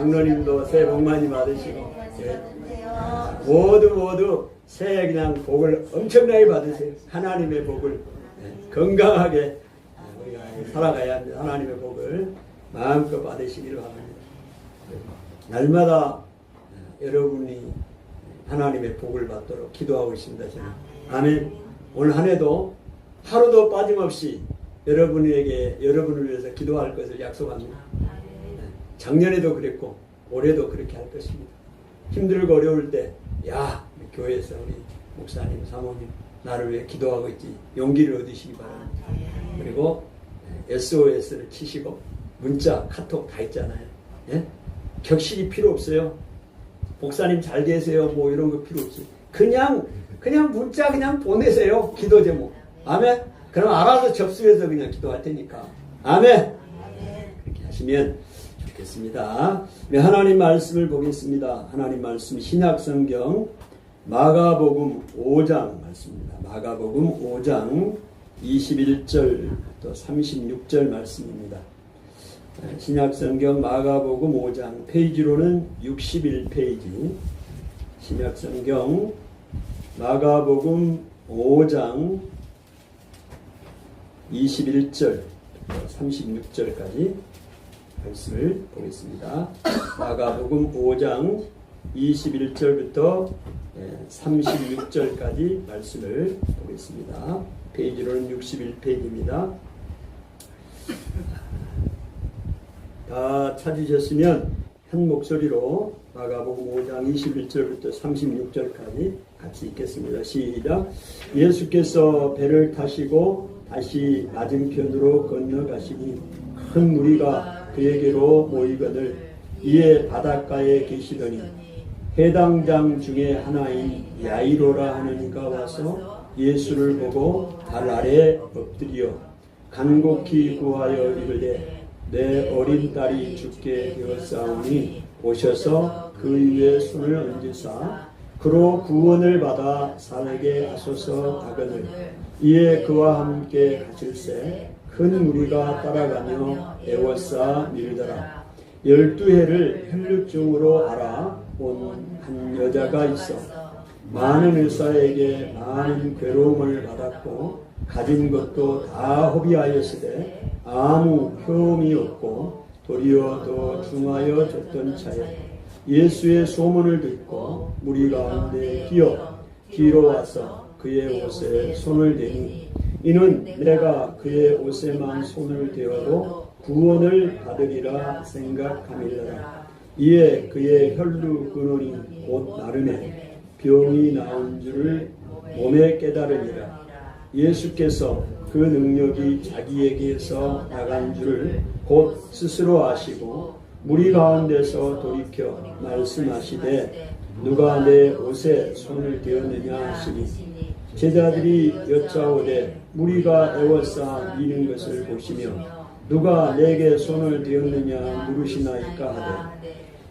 장로님도 새해 복 많이 받으시고, 예. 모두 새해 그냥 복을 엄청나게 받으세요. 하나님의 복을 건강하게 우리가 살아가야 합니다. 하나님의 복을 마음껏 받으시기를 바랍니다. 날마다 여러분이 하나님의 복을 받도록 기도하고 있습니다. 저는. 아멘. 오늘 한 해도 하루도 빠짐없이 여러분을 위해서 기도할 것을 약속합니다. 작년에도 그랬고 올해도 그렇게 할 것입니다. 힘들고 어려울 때, 야, 교회에서 우리 목사님, 사모님 나를 위해 기도하고 있지, 용기를 얻으시기 바랍니다. 그리고 SOS를 치시고 문자, 카톡 다 있잖아요. 예? 격식이 필요 없어요. 목사님 잘 계세요, 뭐 이런 거 필요 없어요. 그냥 문자 그냥 보내세요. 기도 제목. 아멘. 그럼 알아서 접수해서 그냥 기도할 테니까. 아멘. 그렇게 하시면 좋겠습니다. 네, 하나님 말씀을 보겠습니다. 하나님 말씀 신약성경 마가복음 5장 말씀입니다. 마가복음 5장 21절부터 36절 말씀입니다. 신약성경 마가복음 5장 페이지로는 61페이지. 신약성경 마가복음 5장 21절 36절까지 말씀을 보겠습니다. 마가복음 5장 21절부터 36절까지 말씀을 보겠습니다. 페이지로는 61페이지입니다. 다 찾으셨으면 한 목소리로 마가복음 5장 21절부터 36절까지 같이 읽겠습니다. 시작. 예수께서 배를 타시고 다시 맞은편으로 건너가시니 큰 무리가 그에게로 모이거늘 이에 바닷가에 계시더니 해당장 중에 하나인 야이로라 하는 이가 와서 예수를 보고 발 아래 엎드려 간곡히 구하여 이르되 내 어린 딸이 죽게 되었사오니 오셔서 그 위에 손을 얹으사 그로 구원을 받아 살게 하소서 하거늘 이에 그와 함께 가실새 큰 무리가 따라가며 애워싸 밀더라. 12해를 혈루증으로 알아온 한 여자가 있어 많은 의사에게 많은 괴로움을 받았고 가진 것도 다 허비하였으되 아무 효험이 없고 도리어 더 중하여 줬던 차에 예수의 소문을 듣고 무리 가운데 뛰어 뒤로 와서 그의 옷에 손을 대니 이는 내가 그의 옷에만 손을 대어도 구원을 받으리라 생각함이라. 이에 그의 혈루 근원이 곧 나름에 병이 나온 줄을 몸에 깨달으니라. 예수께서 그 능력이 자기에게서 나간 줄을 곧 스스로 아시고 무리 가운데서 돌이켜 말씀하시되 누가 내 옷에 손을 대었느냐 하시니 제자들이 여짜오되 무리가 애워싸 미는 것을 보시며 누가 내게 손을 대었느냐 물으시나이까 하되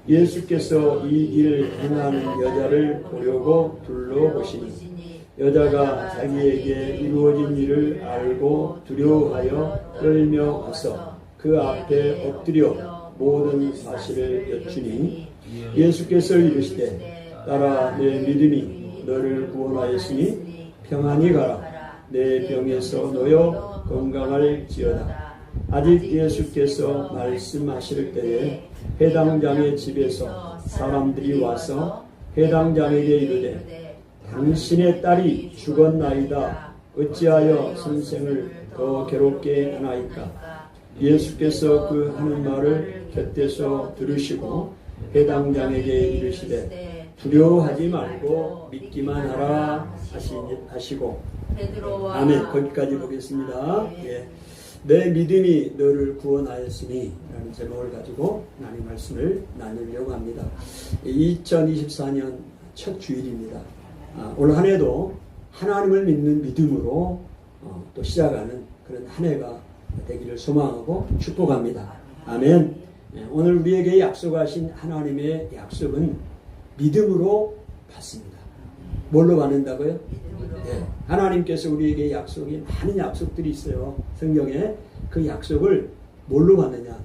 예수께서 이 일을 행하는 여자를 보려고 둘러보시니 여자가 자기에게 이루어진 일을 알고 두려워하여 떨며 와서 그 앞에 엎드려 모든 사실을 여쭈니 예수께서 이르시되 딸아 내 믿음이 너를 구원하였으니 평안히 가라. 내 병에서 놓여 건강할지어다. 아직 예수께서 말씀하실 때에 해당장의 집에서 사람들이 와서 해당장에게 이르되 당신의 딸이 죽었나이다. 어찌하여 선생을 더 괴롭게 하나이까. 예수께서 그 하는 말을 곁에서 들으시고 해당장에게 이르시되 두려워하지 말고 믿기만 하라 하시고 아멘. 거기까지 보겠습니다. 예. 내 믿음이 너를 구원하였으니 라는 제목을 가지고 하나님 말씀을 나누려고 합니다. 2024년 첫 주일입니다. 올 한 해도 하나님을 믿는 믿음으로 또 시작하는 그런 한 해가 되기를 소망하고 축복합니다. 아멘. 오늘 우리에게 약속하신 하나님의 약속은 믿음으로 받습니다. 뭘로 받는다고요? 네. 하나님께서 우리에게 약속이 많은 약속들이 있어요. 성경에 그 약속을 뭘로 받느냐?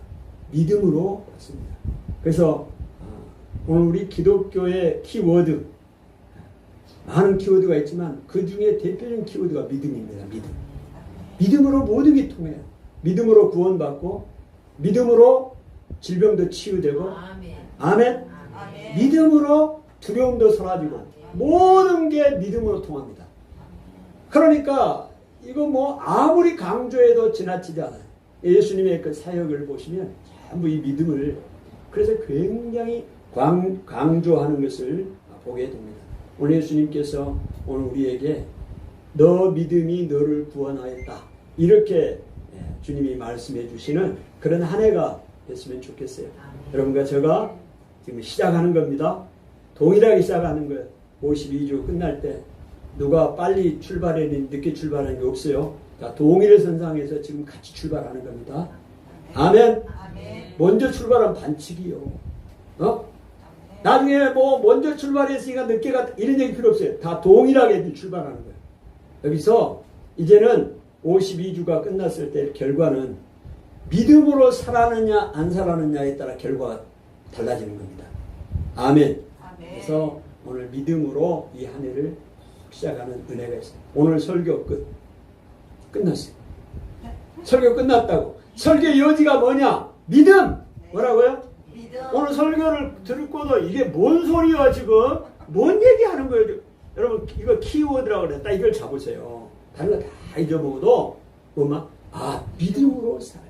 믿음으로 받습니다. 그래서 오늘 우리 기독교의 키워드, 많은 키워드가 있지만 그 중에 대표적인 키워드가 믿음입니다. 믿음. 믿음으로 모든 게 통해요. 믿음으로 구원받고 믿음으로 질병도 치유되고 아멘. 믿음으로 두려움도 사라지고 모든 게 믿음으로 통합니다. 그러니까 이거 뭐 아무리 강조해도 지나치지 않아요. 예수님의 그 사역을 보시면 전부 이 믿음을 그래서 굉장히 강조하는 것을 보게 됩니다. 오늘 예수님께서 오늘 우리에게 너 믿음이 너를 구원하였다. 이렇게 주님이 말씀해 주시는 그런 한 해가 됐으면 좋겠어요. 여러분과 제가 지금 시작하는 겁니다. 동일하게 시작하는 거예요. 52주 끝날 때 누가 빨리 출발했는지 늦게 출발하는 게 없어요. 자, 동일의 선상에서 지금 같이 출발하는 겁니다. 아멘. 먼저 출발한 반칙이요. 나중에 뭐 먼저 출발했으니까 늦게 갔다 이런 얘기 필요 없어요. 다 동일하게 출발하는 거예요. 여기서 이제는 52주가 끝났을 때 결과는 믿음으로 살았느냐 안 살았느냐에 따라 결과가 달라지는 겁니다. 아멘. 그래서 오늘 믿음으로 이 한 해를 시작하는 은혜가 있어요. 오늘 설교 끝났어요. 설교 끝났다고. 설교의 여지가 뭐냐? 믿음! 뭐라고요? 믿음. 오늘 설교를 듣고도 이게 뭔 소리야 지금? 뭔 얘기하는 거예요? 여러분 이거 키워드라고 그랬다. 이걸 잡으세요. 다른 거 다 잊어먹어도 뭐만 믿음으로 살.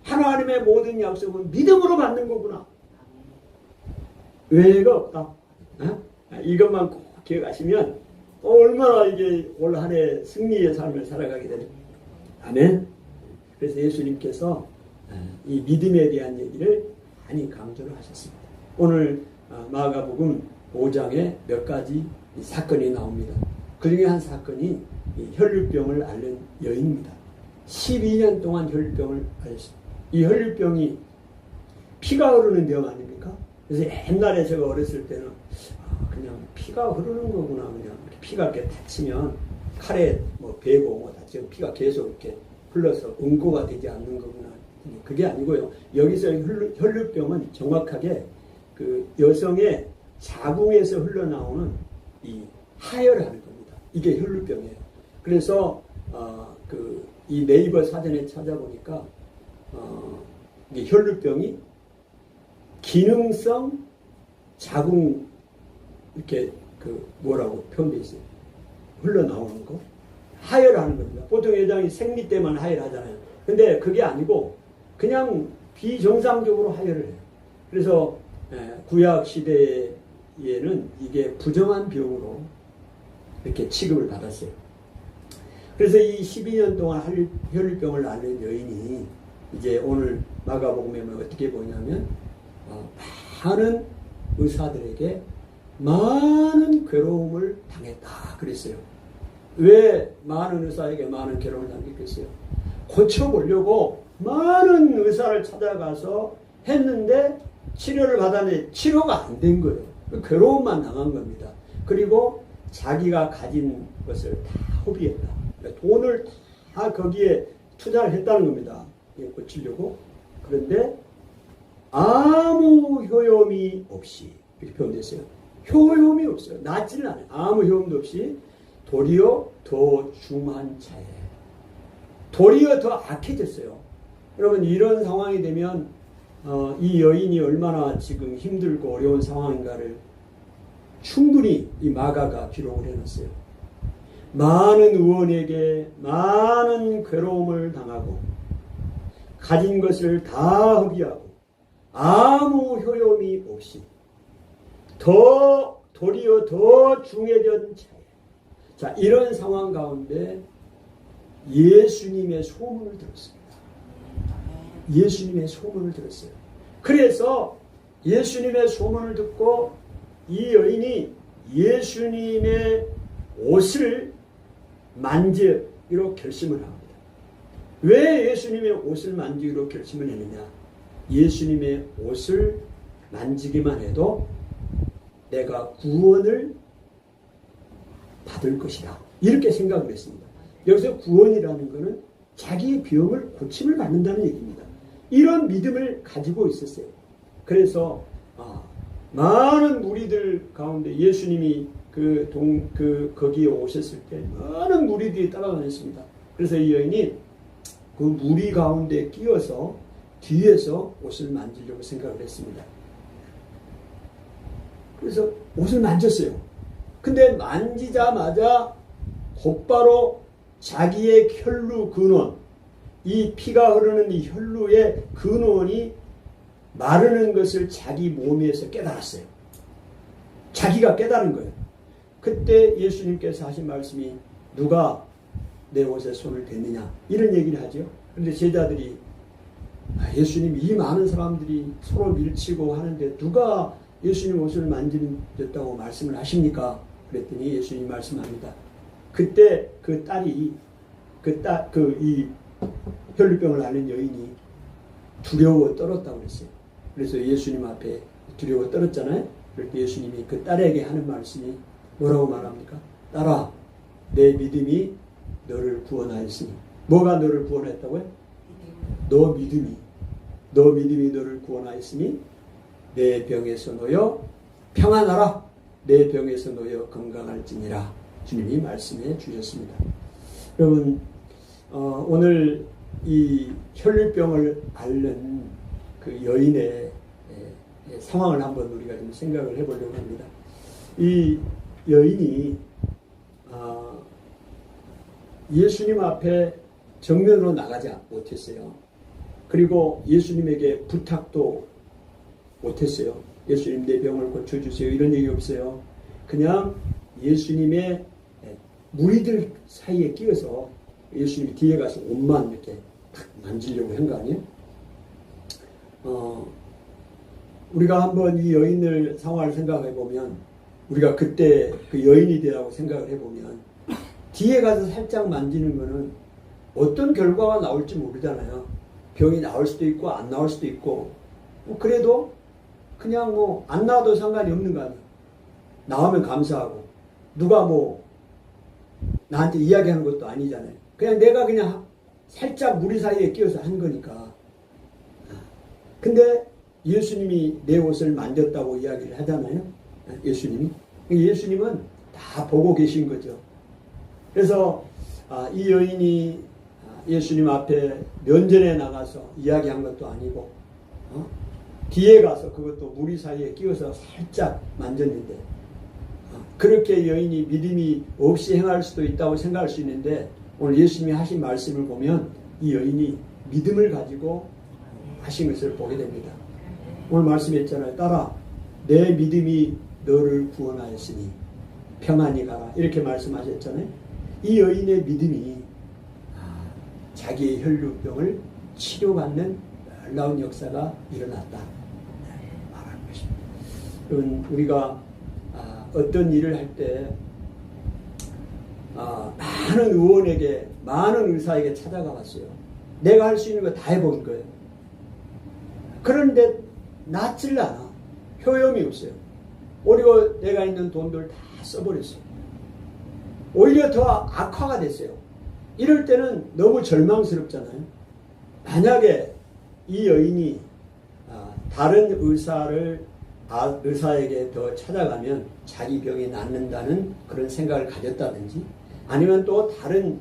하나님의 모든 약속은 믿음으로 받는 거구나. 외가 없다. 이것만 꼭 기억하시면 얼마나 이게 올 한 해 승리의 삶을 살아가게 되는. 아멘. 그래서 예수님께서 이 믿음에 대한 얘기를 많이 강조를 하셨습니다. 오늘 마가복음 5장에 몇 가지 사건이 나옵니다. 그 중에 한 사건이 혈류병을 앓는 여인입니다. 12년 동안 혈류병을 앓았습니다. 이 혈류병이 피가 흐르는 병 아닙니까? 그래서 옛날에 제가 어렸을 때는 그냥 피가 흐르는 거구나. 그냥 피가 이렇게 다치면 칼에 뭐 베고 뭐 다치면 피가 계속 이렇게 흘러서 응고가 되지 않는 거구나. 그게 아니고요. 여기서 혈류병은 정확하게 그 여성의 자궁에서 흘러나오는 이 하혈을 하는 겁니다. 이게 혈류병이에요. 그래서 이 네이버 사전에 찾아보니까 이게 혈류병이 기능성 자궁 이렇게 뭐라고 표현되어 있어요. 흘러나오는 거. 하혈하는 겁니다. 보통 여자이 생리 때만 하혈하잖아요. 근데 그게 아니고 그냥 비정상적으로 하혈을 해요. 그래서 구약 시대에는 이게 부정한 병으로 이렇게 취급을 받았어요. 그래서 이 12년 동안 혈류병을 앓는 여인이 이제 오늘 마가복음에 어떻게 보냐면 많은 의사들에게 많은 괴로움을 당했다 그랬어요. 왜 많은 의사에게 많은 괴로움을 당했겠어요? 고쳐보려고 많은 의사를 찾아가서 했는데 치료를 받았는데 치료가 안 된 거예요. 괴로움만 당한 겁니다. 그리고 자기가 가진 것을 다 허비했다. 돈을 다 거기에 투자를 했다는 겁니다. 고치려고. 그런데 아무 효험이 없이 이렇게 표현됐어요. 효험이 없어요. 낫지는 않아요. 아무 효험도 없이 도리어 더 중한 차에 도리어 더 악해졌어요. 여러분 이런 상황이 되면 이 여인이 얼마나 지금 힘들고 어려운 상황인가를 충분히 이 마가가 기록을 해놨어요. 많은 의원에게 많은 괴로움을 당하고 가진 것을 다 허비하고 아무 효용이 없이 도리어 더 중해진 차에 자 이런 상황 가운데 예수님의 소문을 들었습니다. 예수님의 소문을 들었어요. 그래서 예수님의 소문을 듣고 이 여인이 예수님의 옷을 만지기로 결심을 합니다. 왜 예수님의 옷을 만지기로 결심을 했느냐? 예수님의 옷을 만지기만 해도 내가 구원을 받을 것이다. 이렇게 생각을 했습니다. 여기서 구원이라는 것은 자기의 병을 고침을 받는다는 얘기입니다. 이런 믿음을 가지고 있었어요. 그래서 많은 무리들 가운데 예수님이 거기에 오셨을 때 많은 무리들이 따라다녔습니다. 그래서 이 여인이 그 무리 가운데 끼어서 뒤에서 옷을 만지려고 생각을 했습니다. 그래서 옷을 만졌어요. 근데 만지자마자 곧바로 자기의 혈루 근원, 이 피가 흐르는 이 혈루의 근원이 마르는 것을 자기 몸에서 깨달았어요. 자기가 깨달은 거예요. 그때 예수님께서 하신 말씀이 누가 내 옷에 손을 댔느냐 이런 얘기를 하죠. 그런데 제자들이 예수님 이 많은 사람들이 서로 밀치고 하는데 누가 예수님 옷을 만졌다고 말씀을 하십니까? 그랬더니 예수님이 말씀합니다. 그때 그 딸이 이 혈루병을 앓는 여인이 두려워 떨었다고 그랬어요. 그래서 예수님 앞에 두려워 떨었잖아요. 그럴 때 예수님이 그 딸에게 하는 말씀이 뭐라고 말합니까? 딸아, 내 믿음이 너를 구원하였으니. 뭐가 너를 구원했다고요? 너 믿음이 너를 구원하였으니 내 병에서 놓여 평안하라. 내 병에서 놓여 건강할지니라. 주님이 말씀해 주셨습니다. 여러분, 오늘 이 혈루병을 앓는 그 여인의 상황을 한번 우리가 좀 생각을 해보려고 합니다. 이 여인이 예수님 앞에 정면으로 나가지 못했어요. 그리고 예수님에게 부탁도 못했어요. 예수님 내 병을 고쳐주세요. 이런 얘기 없어요. 그냥 예수님의 무리들 사이에 끼어서 예수님이 뒤에 가서 옷만 이렇게 탁 만지려고 한 거 아니에요? 우리가 한번 이 여인을 상황을 생각해 보면 우리가 그때 그 여인이 되라고 생각을 해보면 뒤에 가서 살짝 만지는 거는 어떤 결과가 나올지 모르잖아요. 병이 나올 수도 있고 안 나올 수도 있고 그래도 그냥 안 나와도 상관이 없는 거 아니에요. 나오면 감사하고 누가 나한테 이야기하는 것도 아니잖아요. 그냥 내가 그냥 살짝 무리 사이에 끼어서 한 거니까. 근데 예수님이 내 옷을 만졌다고 이야기를 하잖아요. 예수님은 다 보고 계신 거죠. 그래서 이 여인이 예수님 앞에 면전에 나가서 이야기한 것도 아니고 뒤에 가서 그것도 무리 사이에 끼어서 살짝 만졌는데 그렇게 여인이 믿음이 없이 행할 수도 있다고 생각할 수 있는데 오늘 예수님이 하신 말씀을 보면 이 여인이 믿음을 가지고 하신 것을 보게 됩니다. 오늘 말씀했잖아요. 딸아, 내 믿음이 너를 구원하였으니 평안히 가라. 이렇게 말씀하셨잖아요. 이 여인의 믿음이 자기의 혈루병을 치료받는 놀라운 역사가 일어났다 말하는 것입니다. 여러분, 우리가 어떤 일을 할 때 많은 의원에게 많은 의사에게 찾아가 봤어요. 내가 할 수 있는 거 다 해본 거예요. 그런데 낫질 않아. 효용이 없어요. 오히려 내가 있는 돈들 다 써버렸어요. 오히려 더 악화가 됐어요. 이럴 때는 너무 절망스럽잖아요. 만약에 이 여인이 다른 의사에게 더 찾아가면 자기 병이 낫는다는 그런 생각을 가졌다든지 아니면 또 다른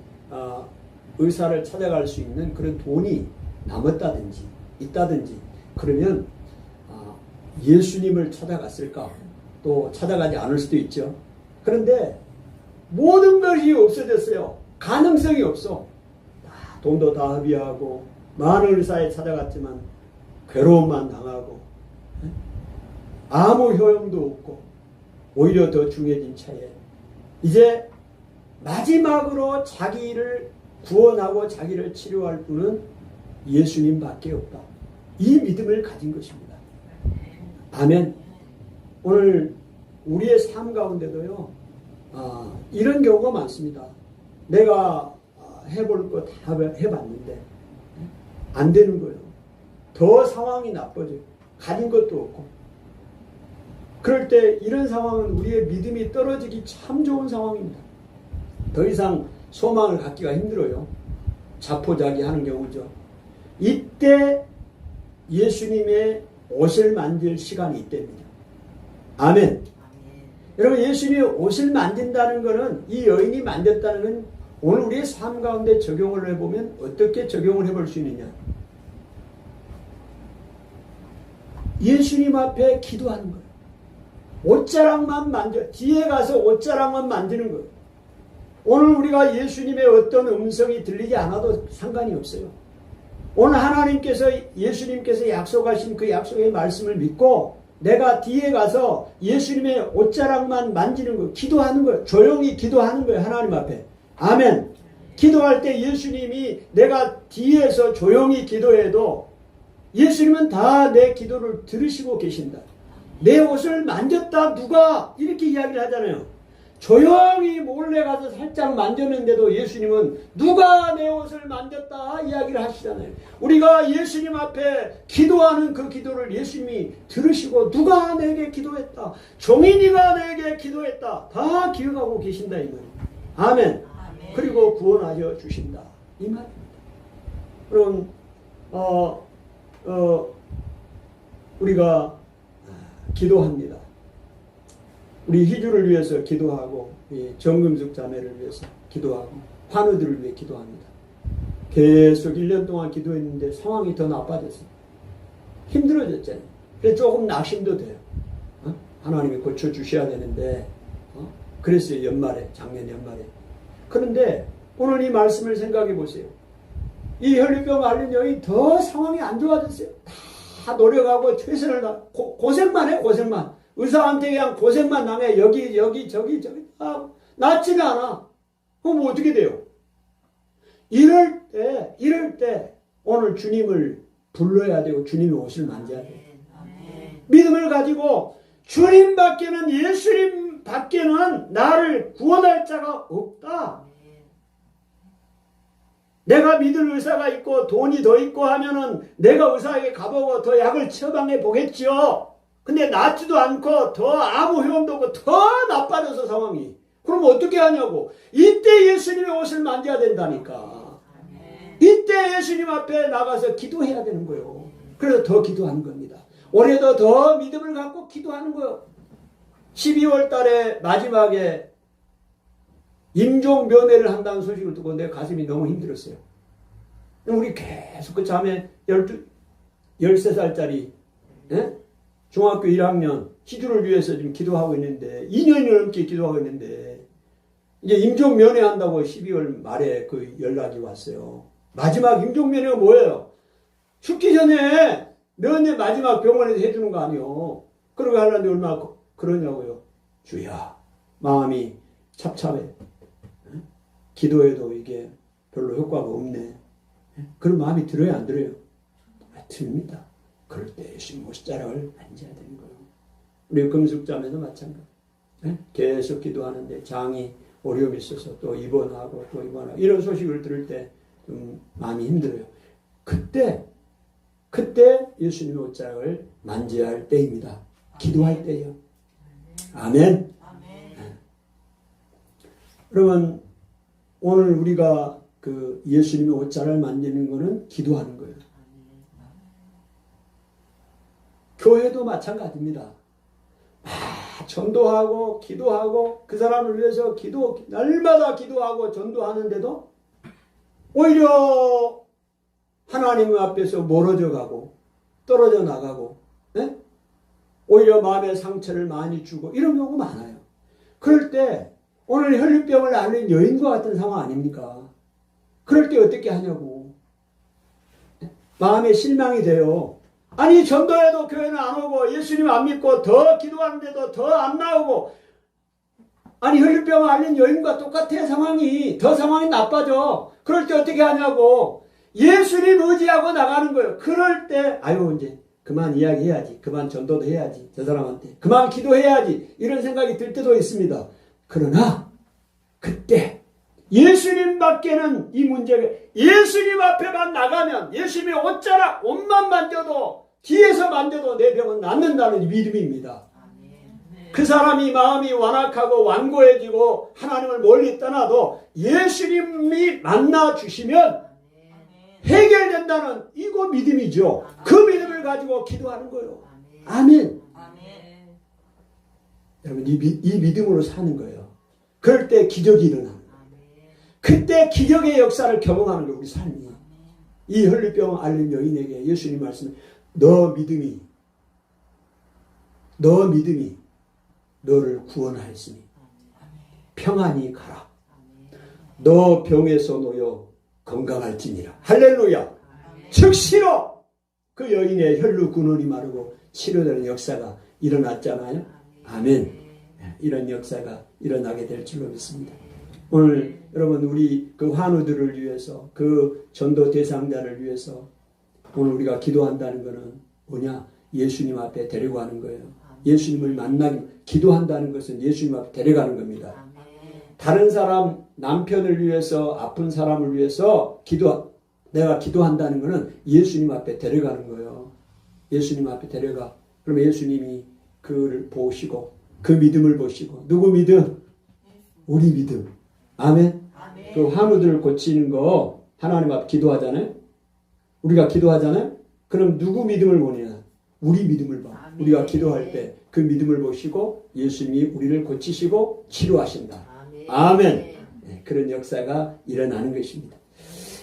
의사를 찾아갈 수 있는 그런 돈이 남았다든지 있다든지 그러면 예수님을 찾아갔을까? 또 찾아가지 않을 수도 있죠. 그런데 모든 것이 없어졌어요. 가능성이 없어. 돈도 다 허비하고 많은 의사에 찾아갔지만 괴로움만 당하고 아무 효용도 없고 오히려 더 중해진 차에 이제 마지막으로 자기를 구원하고 자기를 치료할 분은 예수님밖에 없다. 이 믿음을 가진 것입니다. 아멘. 오늘 우리의 삶 가운데도요 이런 경우가 많습니다. 내가 해볼 거 다 해봤는데 안 되는 거예요. 더 상황이 나빠져요. 가진 것도 없고. 그럴 때 이런 상황은 우리의 믿음이 떨어지기 참 좋은 상황입니다. 더 이상 소망을 갖기가 힘들어요. 자포자기하는 경우죠. 이때 예수님의 옷을 만질 시간이 있답니다. 아멘. 여러분 예수님이 옷을 만든다는 것은 이 여인이 만졌다는 건 오늘 우리의 삶 가운데 적용을 해보면 어떻게 적용을 해볼 수 있느냐. 예수님 앞에 기도하는 거예요. 옷자락만 만져, 뒤에 가서 옷자락만 만지는 거예요. 오늘 우리가 예수님의 어떤 음성이 들리지 않아도 상관이 없어요. 오늘 하나님께서 예수님께서 약속하신 그 약속의 말씀을 믿고 내가 뒤에 가서 예수님의 옷자락만 만지는 거예요. 기도하는 거예요. 조용히 기도하는 거예요. 하나님 앞에. 아멘. 기도할 때 예수님이 내가 뒤에서 조용히 기도해도 예수님은 다 내 기도를 들으시고 계신다. 내 옷을 만졌다 누가 이렇게 이야기를 하잖아요. 조용히 몰래 가서 살짝 만졌는데도 예수님은 누가 내 옷을 만졌다 이야기를 하시잖아요. 우리가 예수님 앞에 기도하는 그 기도를 예수님이 들으시고 누가 내게 기도했다. 종인이가 내게 기도했다. 다 기억하고 계신다 이 말이에요. 아멘. 아멘. 그리고 구원하여 주신다. 이 말입니다. 그럼 우리가 기도합니다. 우리 희주를 위해서 기도하고 정금숙 자매를 위해서 기도하고 환우들을 위해 기도합니다. 계속 1년 동안 기도했는데 상황이 더 나빠졌어요. 힘들어졌잖아요. 그래서 조금 낙심도 돼요. 하나님이 고쳐주셔야 되는데 그랬어요. 작년 연말에. 그런데 오늘 이 말씀을 생각해 보세요. 이 혈류병 앓는 여인이 더 상황이 안 좋아졌어요. 다 노력하고 최선을 다 고생만 해 고생만. 의사한테 그냥 고생만 당해. 여기 저기 낫지는 않아. 그럼 뭐 어떻게 돼요? 이럴 때 오늘 주님을 불러야 되고 주님의 옷을 만져야 돼요. 믿음을 가지고 주님밖에는 예수님밖에는 나를 구원할 자가 없다. 내가 믿을 의사가 있고 돈이 더 있고 하면은 내가 의사에게 가보고 더 약을 처방해 보겠지요. 근데 낫지도 않고 더 아무 효험도 없고 더 나빠져서 상황이. 그럼 어떻게 하냐고. 이때 예수님의 옷을 만져야 된다니까. 이때 예수님 앞에 나가서 기도해야 되는 거예요. 그래서 더 기도하는 겁니다. 올해도 더 믿음을 갖고 기도하는 거예요. 12월 달에 마지막에 임종 면회를 한다는 소식을 듣고 내 가슴이 너무 힘들었어요. 우리 계속 그 자매 13살짜리 중학교 1학년 희주를 위해서 지금 기도하고 있는데 2년이 넘게 기도하고 있는데 이제 임종 면회한다고 12월 말에 그 연락이 왔어요. 마지막 임종 면회가 뭐예요? 죽기 전에 너네 마지막 병원에서 해주는 거 아니요. 그러고 하려는데 얼마나 그러냐고요. 주야 마음이 찹찹해. 기도해도 이게 별로 효과가 없네. 그런 마음이 들어요 안 들어요? 듭니다. 그럴 때 예수님 옷자락을 만져야 되는 거예요. 우리 금숙자매도 마찬가지. 계속 기도하는데 장이 어려움이 있어서 또 입원하고 이런 소식을 들을 때 좀 마음이 힘들어요. 그때 예수님의 옷자락을 만져야 할 때입니다. 기도할 때요. 아멘. 여러분 오늘 우리가 그 예수님의 옷자락을 만지는 것은 기도하는 거예요. 교회도 마찬가지입니다. 전도하고 기도하고 그 사람을 위해서 날마다 기도하고 전도하는데도 오히려 하나님 앞에서 멀어져 가고 떨어져 나가고 오히려 마음의 상처를 많이 주고 이런 경우가 많아요. 그럴 때 오늘 혈류병을 앓는 여인과 같은 상황 아닙니까? 그럴 때 어떻게 하냐고. 마음에 실망이 돼요. 아니 전도해도 교회는 안 오고 예수님 안 믿고 더 기도하는데도 더 안 나오고 아니 혈류병을 앓는 여인과 똑같아 상황이. 더 상황이 나빠져. 그럴 때 어떻게 하냐고. 예수님 의지하고 나가는 거예요. 그럴 때 아유 이제 그만 이야기해야지. 그만 전도도 해야지. 저 사람한테. 그만 기도해야지. 이런 생각이 들 때도 있습니다. 그러나 그때 예수님밖에는 이 문제가 예수님 앞에만 나가면 예수님의 옷만 만져도 뒤에서 만져도 내 병은 낫는다는 믿음입니다. 그 사람이 마음이 완악하고 완고해지고 하나님을 멀리 떠나도 예수님이 만나주시면 해결된다는 이거 믿음이죠. 그 믿음을 가지고 기도하는 거예요. 아멘. 여러분 이 믿음으로 사는 거예요. 그럴 때 기적이 일어나는 거예요. 그때 기적의 역사를 경험하는 거예요. 우리 삶이. 이 혈류병 앓는 여인에게 예수님 말씀, 너 믿음이 너를 구원하였으니 평안히 가라. 너 병에서 놓여 건강할지니라. 할렐루야. 즉시로 그 여인의 혈류 근원이 마르고 치료되는 역사가 일어났잖아요. 아멘. 이런 역사가 일어나게 될 줄로 믿습니다. 오늘 여러분 우리 그 환우들을 위해서, 그 전도 대상자를 위해서 오늘 우리가 기도한다는 것은 뭐냐? 예수님 앞에 데려가는 거예요. 예수님을 만나기, 기도한다는 것은 예수님 앞에 데려가는 겁니다. 다른 사람, 남편을 위해서, 아픈 사람을 위해서 내가 기도한다는 것은 예수님 앞에 데려가는 거예요. 예수님 앞에 데려가. 그러면 예수님이 그를 보시고, 그 믿음을 보시고, 누구 믿음? 우리 믿음. 아멘. 그 환우들을 고치는 거 하나님 앞에 기도하잖아요. 우리가 기도하잖아요. 그럼 누구 믿음을 보느냐? 우리 믿음을 봐. 아멘. 우리가 기도할 때 그 믿음을 보시고 예수님이 우리를 고치시고 치료하신다. 아멘. 네, 그런 역사가 일어나는 것입니다.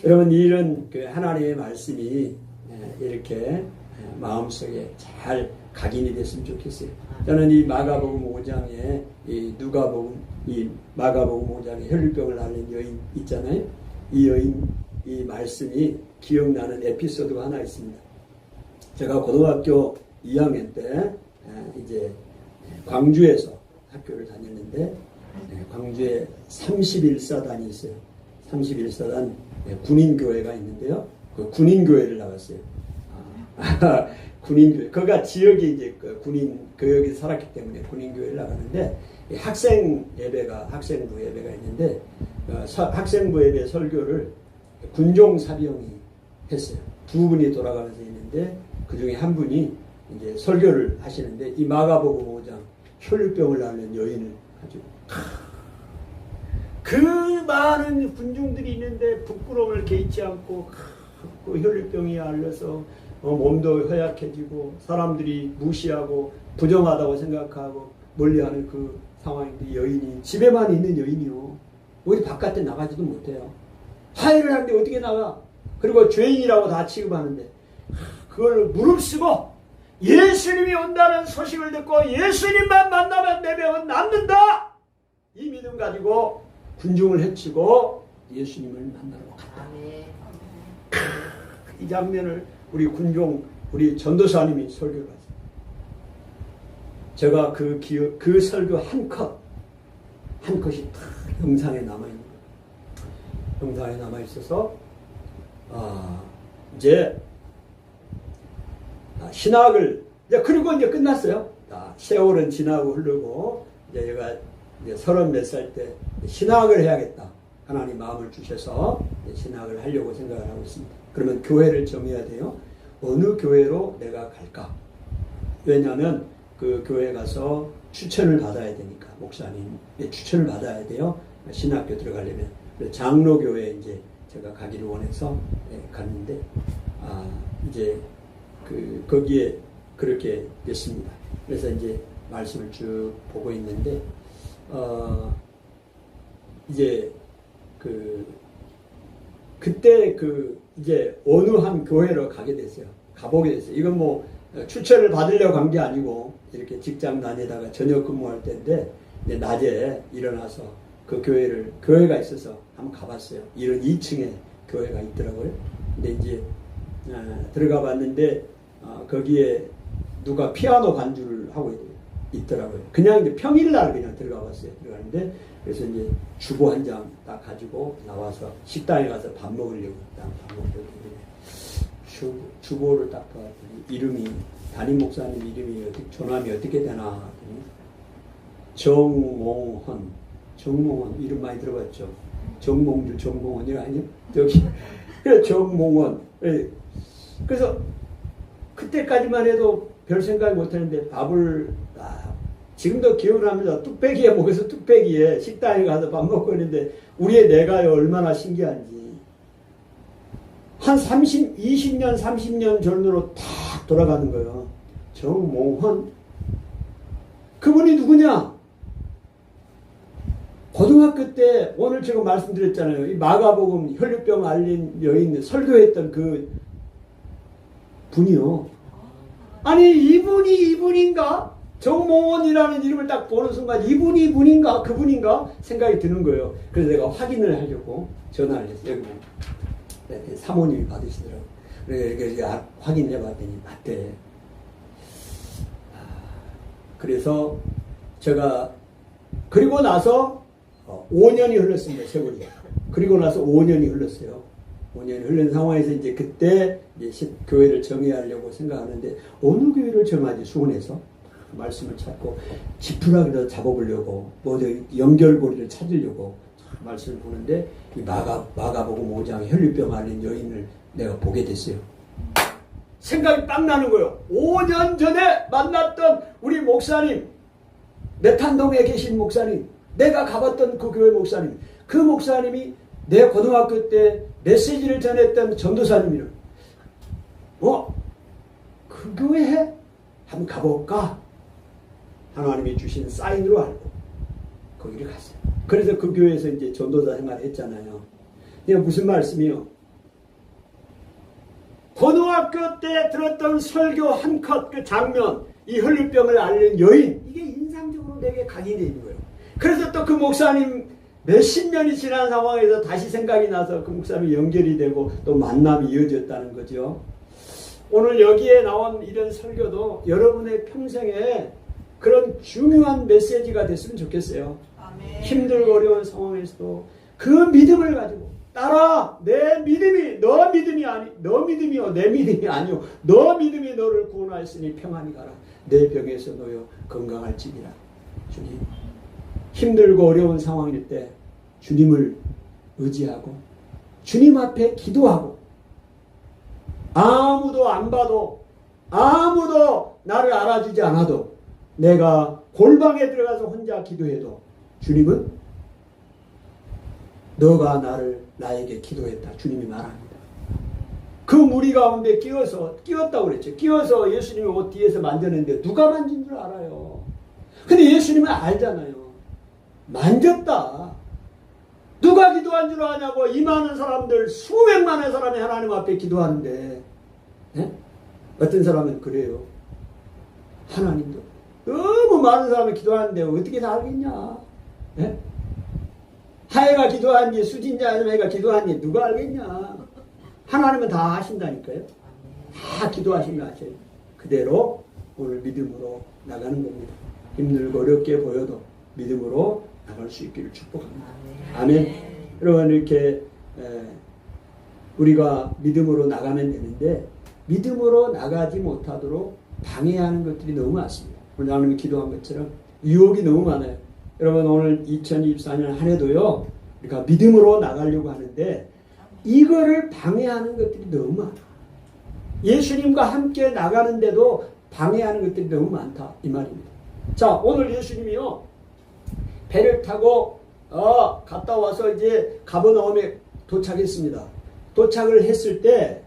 여러분 이런 그 하나님의 말씀이 이렇게 마음속에 잘 각인이 됐으면 좋겠어요. 저는 이 마가복음 5장에 이 마가복음 5장에 혈류병을 앓는 여인 있잖아요. 이 여인 이 말씀이 기억나는 에피소드가 하나 있습니다. 제가 고등학교 2학년 때 이제 광주에서 학교를 다녔는데 광주에 31사단이 있어요. 31사단 군인교회가 있는데요. 그 군인교회를 나갔어요. 군인교회. 그가 지역이 이제 그 군인, 여기서 살았기 때문에 군인교회를 나가는데 학생부 예배가 있는데 학생부 예배 설교를 군종사병이 했어요. 두 분이 돌아가면서 있는데 그 중에 한 분이 이제 설교를 하시는데 이 마가복음 5장 혈류병을 앓는 여인을 가지고 그 많은 군중들이 있는데 부끄러움을 개의치 않고 그 혈류병이 앓려서 몸도 허약해지고 사람들이 무시하고 부정하다고 생각하고 멀리하는 그 상황인데 여인이 집에만 있는 여인이요. 어디 바깥에 나가지도 못해요. 화해를 하는데 어떻게 나가? 그리고 죄인이라고 다 취급하는데 그걸 무릅쓰고 예수님이 온다는 소식을 듣고 예수님만 만나면 내 병은 낫는다. 이 믿음 가지고 군중을 해치고 예수님을 만나러 갔다. 이 장면을 우리 전도사님이 설교를 하세요. 제가 그 설교 한 컷이 다 영상에 남아있는 거예요. 영상에 남아있어서, 이제, 신학을, 그리고 이제 끝났어요. 세월은 지나고 흐르고, 이제 얘가 이제 30몇 살 때 신학을 해야겠다. 하나님 마음을 주셔서 신학을 하려고 생각을 하고 있습니다. 그러면 교회를 정해야 돼요. 어느 교회로 내가 갈까? 왜냐하면 그 교회 가서 추천을 받아야 되니까 목사님의 추천을 받아야 돼요. 신학교 들어가려면 장로교회 이제 제가 가기를 원해서 갔는데 이제 거기에 그렇게 됐습니다. 그래서 이제 말씀을 쭉 보고 있는데 이제 그때 이제 어느 한 교회로 가보게 됐어요. 이건 뭐 추천을 받으려고 간 게 아니고 이렇게 직장 다니다가 저녁 근무할 때인데 낮에 일어나서 그 교회가 있어서 한번 가봤어요. 이런 2층에 교회가 있더라고요. 근데 이제 들어가 봤는데 거기에 누가 피아노 반주를 하고 있더라고요. 그냥 이제 평일날 그냥 들어가 봤어요. 들어가는데 그래서 이제 주보 한 장 딱 가지고 나와서 식당에 가서 밥 먹으려고 밥 먹으려고 주보를 딱 봤더니 담임 목사님 이름이 조남이 어떻게 되나 하더니 정몽헌 이름 많이 들어봤죠. 정몽주 정몽헌이 아니요? 저기 그래 정몽헌. 그래서 그때까지만 해도 별 생각 못했는데 밥을 지금도 기억을 합니다. 뚝배기에 먹어서 뚝배기에 식당에 가서 밥 먹고 있는데 우리의 내가요 얼마나 신기한지 한 20년 30년 전으로 딱 돌아가는 거예요. 정몽헌 그분이 누구냐? 고등학교 때 오늘 제가 말씀드렸잖아요. 이 마가복음 혈류병 앓린 여인 설교했던 그 분이요. 아니 이분인가? 정몽원이라는 이름을 딱 보는 순간 이분인가? 그분인가? 생각이 드는 거예요. 그래서 내가 확인을 하려고 전화를 했어요. 여기 사모님이 받으시더라고요. 그래서 확인해 봤더니 맞대. 그래서 제가 그리고 나서 5년이 흘렀습니다. 세월이. 그리고 나서 5년이 흘렀어요. 5년이 흐른 상황에서 이제 그때 이제 교회를 정의하려고 생각하는데 어느 교회를 정하지 수원에서 말씀을 찾고 지푸라기를 잡아보려고 뭐 연결고리를 찾으려고 말씀을 보는데 이 마가복음 5장 혈류병 앓린 여인을 내가 보게 됐어요. 생각이 딱 나는 거예요. 5년 전에 만났던 우리 목사님, 내탄동에 계신 목사님, 내가 가봤던 그 교회 목사님, 그 목사님이 내 고등학교 때 메시지를 전했던 전도사님이라. 그 교회에 한번 가볼까? 하나님이 주신 사인으로 알고 거기를 갔어요. 그래서 그 교회에서 이제 전도사 생활을 했잖아요. 이게 무슨 말씀이요? 고등학교 때 들었던 설교 한 컷 그 장면, 이 혈류병을 앓는 여인, 이게 인상적으로 내게 각인되어 있는 거예요. 그래서 또 그 목사님 몇십 년이 지난 상황에서 다시 생각이 나서 그 목사님이 연결이 되고 또 만남이 이어졌다는 거죠. 오늘 여기에 나온 이런 설교도 여러분의 평생에 그런 중요한 메시지가 됐으면 좋겠어요. 아멘. 힘들고 어려운 상황에서도 그 믿음을 가지고 따라 내 믿음이 너 믿음이 아니 너 믿음이요 내 믿음이 아니요 너 믿음이 너를 구원하였으니 평안히 가라. 내 병에서 놓여 건강할지니라. 주님, 힘들고 어려운 상황일 때 주님을 의지하고 주님 앞에 기도하고 아무도 안 봐도 아무도 나를 알아주지 않아도 내가 골방에 들어가서 혼자 기도해도 주님은 너가 나에게 기도했다. 주님이 말합니다. 그 무리 가운데 끼었다고 그랬죠. 끼어서 예수님이 옷 뒤에서 만졌는데 누가 만진 줄 알아요. 근데 예수님은 알잖아요. 만졌다. 누가 기도한 줄 아냐고. 이 많은 사람들, 수백만의 사람이 하나님 앞에 기도하는데, 네? 어떤 사람은 그래요. 하나님도 너무 많은 사람이 기도하는데 어떻게 다 알겠냐. 네? 하애가 기도하는지 수진자매가 기도하는지 누가 알겠냐. 하나님은 다 아신다니까요. 다 기도하신 거 아세요. 그대로 오늘 믿음으로 나가는 겁니다. 힘들고 어렵게 보여도 믿음으로 나갈 수 있기를 축복합니다. 아멘. 여러분 이렇게 우리가 믿음으로 나가면 되는데 믿음으로 나가지 못하도록 방해하는 것들이 너무 많습니다. 오늘 하나님이 기도한 것처럼 유혹이 너무 많아요. 여러분 오늘 2024년 한 해도요. 우리가 믿음으로 나가려고 하는데 이거를 방해하는 것들이 너무 많아. 예수님과 함께 나가는데도 방해하는 것들이 너무 많다. 이 말입니다. 자, 오늘 예수님이요. 배를 타고 갔다 와서 이제 가버나움에 도착했습니다. 도착을 했을 때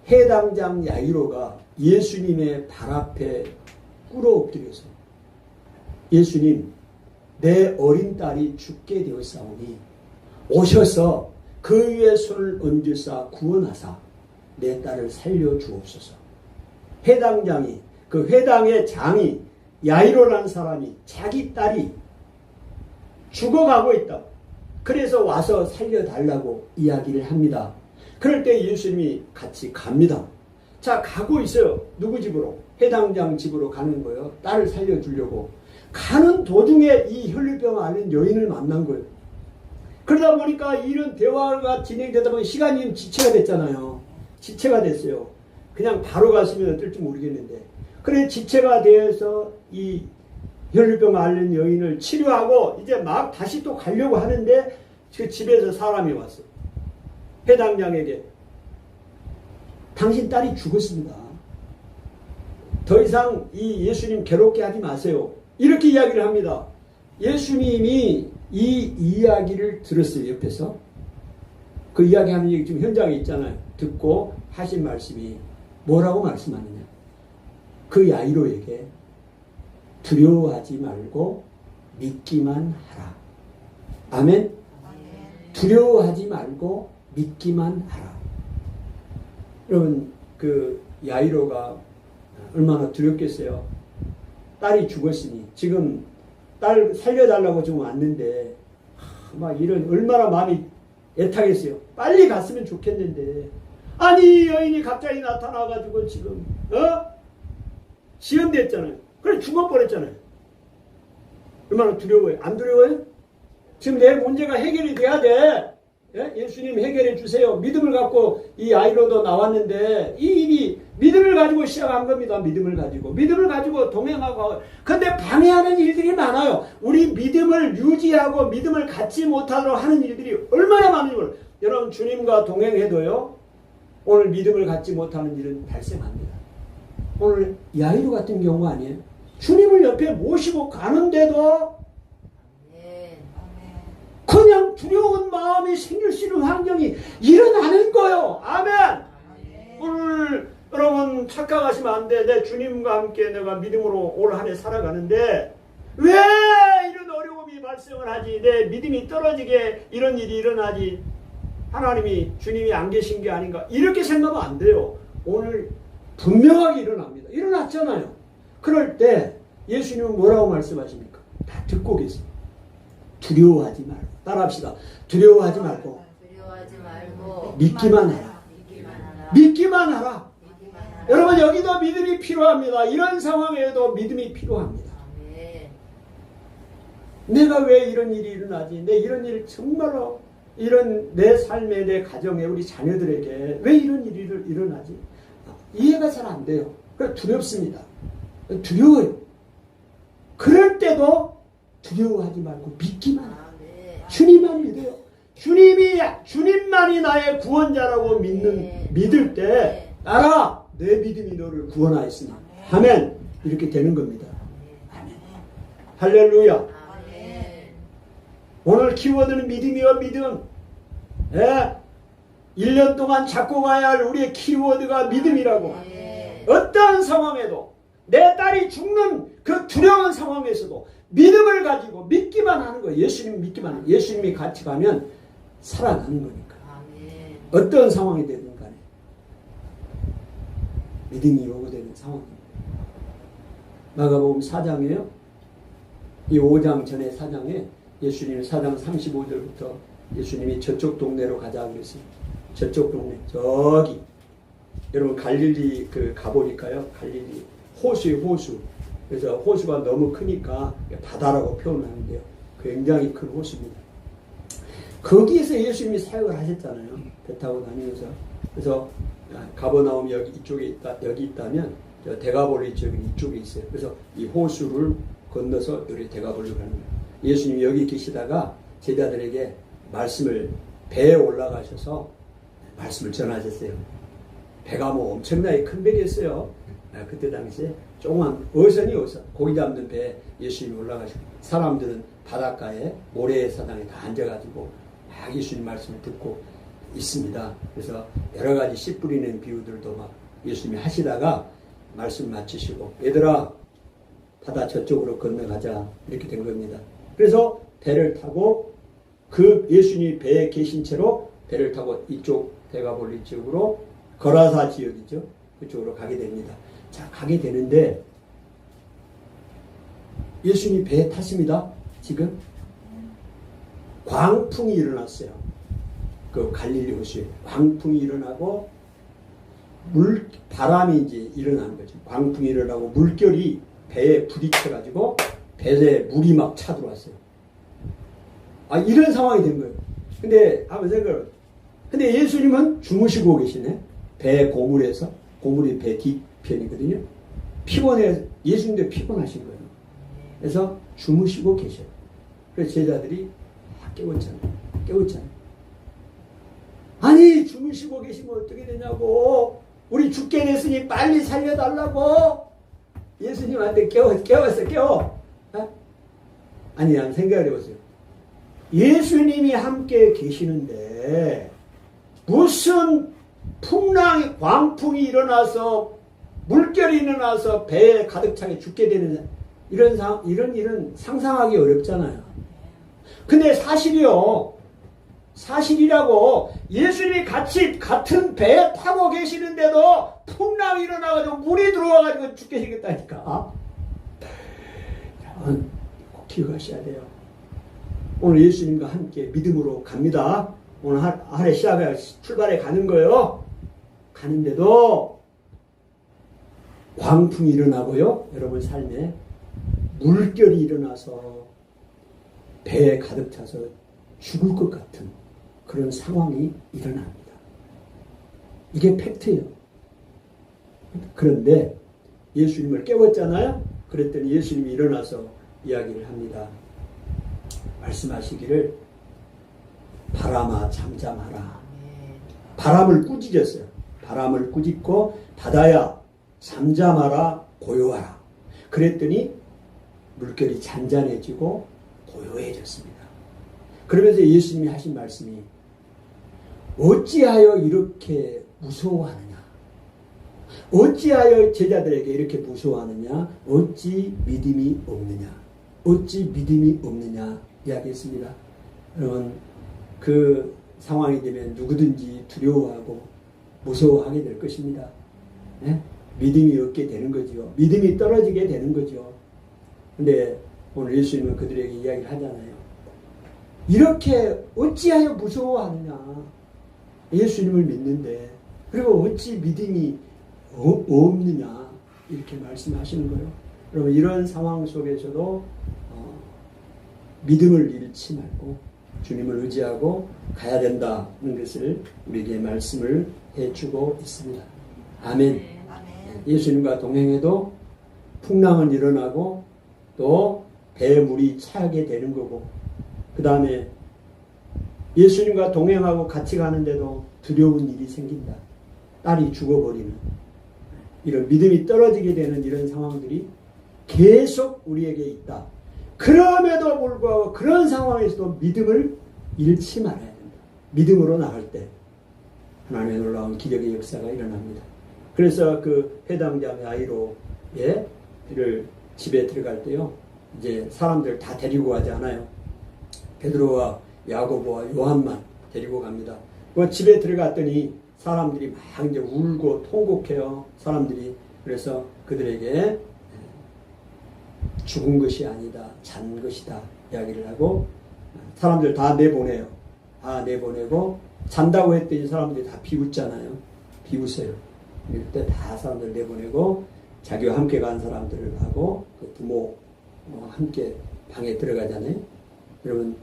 해당장 야이로가 예수님의 발 앞에 꿇어 엎드려서 예수님, 내 어린 딸이 죽게 되었사오니 오셔서 그 위에 손을 얹으사 구원하사 내 딸을 살려주옵소서. 회당장이, 그 회당의 장이 야이로라는 사람이 자기 딸이 죽어가고 있다. 그래서 와서 살려달라고 이야기를 합니다. 그럴 때 예수님이 같이 갑니다. 자, 가고 있어요. 누구 집으로? 회당장 집으로 가는 거예요. 딸을 살려주려고. 가는 도중에 이 혈류병 앓는 여인을 만난 거예요. 그러다 보니까 이런 대화가 진행되다 보니 시간이 지체가 됐잖아요. 지체가 됐어요. 그냥 바로 갔으면 어떨지 모르겠는데. 그래 지체가 되어서 이 혈류병 앓는 여인을 치료하고 이제 막 다시 또 가려고 하는데 그 집에서 사람이 왔어요. 회당장에게 당신 딸이 죽었습니다. 더 이상 이 예수님 괴롭게 하지 마세요. 이렇게 이야기를 합니다. 예수님이 이 이야기를 들었어요. 옆에서. 그 이야기하는 얘기 지금 현장에 있잖아요. 듣고 하신 말씀이 뭐라고 말씀하느냐. 그 야이로에게 두려워하지 말고 믿기만 하라. 아멘. 두려워하지 말고 믿기만 하라. 여러분 그 야이로가 얼마나 두렵겠어요. 딸이 죽었으니 지금 딸 살려달라고 지금 왔는데 막 이런 얼마나 마음이 애타겠어요. 빨리 갔으면 좋겠는데 아니 여인이 갑자기 나타나가지고 지금 시험됐잖아요. 그래 죽어버렸잖아요. 얼마나 두려워요. 안 두려워요? 지금 내 문제가 해결이 돼야 돼. 예수님 해결해 주세요. 믿음을 갖고 이 아이로도 나왔는데 이 일이 믿음을 가지고 시작한 겁니다. 믿음을 가지고 동행하고. 근데 방해하는 일들이 많아요. 우리 믿음을 유지하고 믿음을 갖지 못하도록 하는 일들이 얼마나 많은지 몰라요. 여러분 주님과 동행해도요. 오늘 믿음을 갖지 못하는 일은 발생합니다. 오늘 야이로 같은 경우 아니에요. 주님을 옆에 모시고 가는데도 그냥 두려운 마음이 생길 수 있는 환경이 일어나는 거예요. 아멘. 오늘 여러분 착각하시면 안 돼. 내 주님과 함께 내가 믿음으로 올 한 해 살아가는데 왜 이런 어려움이 발생을 하지? 내 믿음이 떨어지게 이런 일이 일어나지? 하나님이 주님이 안 계신 게 아닌가? 이렇게 생각하면 안 돼요. 오늘 분명하게 일어납니다. 일어났잖아요. 그럴 때 예수님은 뭐라고 말씀하십니까? 다 듣고 계세요. 두려워하지 말고. 따라합시다. 두려워하지 말고 믿기만 하라. 믿기만 하라. 여러분 여기도 믿음이 필요합니다. 이런 상황에도 믿음이 필요합니다. 내가 왜 이런 일이 일어나지? 내 이런 일 정말로 이런 내 삶에 내 가정에 우리 자녀들에게 왜 이런 일이 일어나지? 이해가 잘 안 돼요. 그래서 두렵습니다. 두려워요. 그럴 때도 두려워하지 말고 믿기만 하라. 주님만 믿어요. 주님만이 나의 구원자라고 믿을 때 알아. 내 믿음이 너를 구원하였으니. 아멘. 이렇게 되는 겁니다. 아멘. 할렐루야. 아멘. 오늘 키워드는 믿음이요 믿음. 1년 동안 잡고 가야 할 우리의 키워드가 믿음이라고. 어떠한 상황에도 내 딸이 죽는 그 두려운 상황에서도 믿음을 가지고 믿기만 하는 거예요. 예수님 믿기만 하는 거예요. 예수님이 같이 가면 살아나는 거니까. 아멘. 어떤 상황이 되든 간에 믿음이 요구되는 상황입니다. 마가복음 4장에요. 이 5장 전에 4장에 예수님이 4장 35절부터 예수님이 저쪽 동네로 가자 그랬어요. 저쪽 동네 저기 여러분 갈릴리 가보니까요. 갈릴리 호수. 그래서 호수가 너무 크니까 바다라고 표현하는데요. 굉장히 큰 호수입니다. 거기에서 예수님이 사역을 하셨잖아요. 배 타고 다니면서. 그래서 가버나움 여기 있다면 데가볼리 지역이 이쪽에 있어요. 그래서 이 호수를 건너서 여기 데가볼리로 가는 거예요. 예수님이 여기 계시다가 제자들에게 말씀을 배에 올라가셔서 말씀을 전하셨어요. 배가 뭐 엄청나게 큰 배겠어요. 그때 당시에 조그만 어선 고기 잡는 배에 예수님이 올라가시고 사람들은 바닷가에 모래 사당에 다 앉아가지고 막 예수님 말씀을 듣고 있습니다. 그래서 여러 가지 씨 뿌리는 비유들도 막 예수님이 하시다가 말씀 마치시고 얘들아 바다 저쪽으로 건너가자 이렇게 된 겁니다. 그래서 배를 타고 그 예수님이 배에 계신 채로 배를 타고 이쪽 데가볼리 지역으로 거라사 지역이죠. 그쪽으로 가게 됩니다. 자, 가게 되는데 예수님이 배에 탔습니다. 지금 광풍이 일어났어요. 그 갈릴리 호수에 광풍이 일어나고 바람이 이제 일어나는 거죠. 광풍이 일어나고 물결이 배에 부딪혀가지고 배에 물이 막 차들어왔어요. 이런 상황이 된 거예요. 근데 한번 생각을. 근데 예수님은 주무시고 계시네. 배 고물에서 고물이 배 뒤편이거든요. 예수님도 피곤하신 거예요. 그래서 주무시고 계셔요. 그래서 제자들이 깨웠잖아요. 아니 주무시고 계시면 어떻게 되냐고. 우리 죽게 됐으니 빨리 살려달라고. 예수님한테 깨워. 아니 난 생각을 해보세요. 예수님이 함께 계시는데 무슨 광풍이 일어나서 물결이 일어나서 배에 가득 차게 죽게 되는 이런 일은 상상하기 어렵잖아요. 근데 사실이라고 예수님이 같은 배에 타고 계시는데도 풍랑이 일어나가지고 물이 들어와가지고 죽게 생겼다니까. 여러분, 꼭 기억하셔야 돼요. 오늘 예수님과 함께 믿음으로 갑니다. 오늘 하루 시작에 출발해 가는 거예요. 가는데도 광풍이 일어나고요. 여러분 삶에 물결이 일어나서 배에 가득 차서 죽을 것 같은 그런 상황이 일어납니다. 이게 팩트예요. 그런데 예수님을 깨웠잖아요. 그랬더니 예수님이 일어나서 이야기를 합니다. 말씀하시기를 바람아 잠잠하라. 바람을 꾸짖었어요. 바람을 꾸짖고 바다야 잠잠하라 고요하라. 그랬더니 물결이 잔잔해지고 고요해졌습니다. 그러면서 예수님이 하신 말씀이 어찌하여 이렇게 무서워하느냐. 어찌하여 제자들에게 이렇게 무서워하느냐. 어찌 믿음이 없느냐. 어찌 믿음이 없느냐 이야기했습니다. 여러분 그 상황이 되면 누구든지 두려워하고 무서워하게 될 것입니다. 네? 믿음이 없게 되는 거죠. 믿음이 떨어지게 되는 거죠. 근데 오늘 예수님은 그들에게 이야기를 하잖아요. 이렇게 어찌하여 무서워하느냐. 예수님을 믿는데 그리고 어찌 믿음이 없느냐 이렇게 말씀하시는 거예요. 여러분 이런 상황 속에서도 믿음을 잃지 말고 주님을 의지하고 가야 된다는 것을 우리에게 말씀을 해주고 있습니다. 아멘. 예수님과 동행해도 풍랑은 일어나고 또 배에 물이 차게 되는 거고 그 다음에 예수님과 동행하고 같이 가는데도 두려운 일이 생긴다. 딸이 죽어버리는 이런 믿음이 떨어지게 되는 이런 상황들이 계속 우리에게 있다. 그럼에도 불구하고 그런 상황에서도 믿음을 잃지 말아야 된다. 믿음으로 나갈 때 하나님의 놀라운 기적의 역사가 일어납니다. 그래서 그 회당장 야이로의 집에 들어갈 때요. 이제 사람들 다 데리고 가지 않아요. 베드로와 야고보와 요한만 데리고 갑니다. 그 집에 들어갔더니 사람들이 막 이제 울고 통곡해요. 사람들이. 그래서 그들에게 죽은 것이 아니다. 잔 것이다. 이야기를 하고 사람들 다 내보내요. 다 내보내고 잔다고 했더니 사람들이 다 비웃잖아요. 비웃어요. 이럴 때 다 사람들 내보내고 자기와 함께 간 사람들을 하고 그 부모 함께 방에 들어가잖아요. 여러분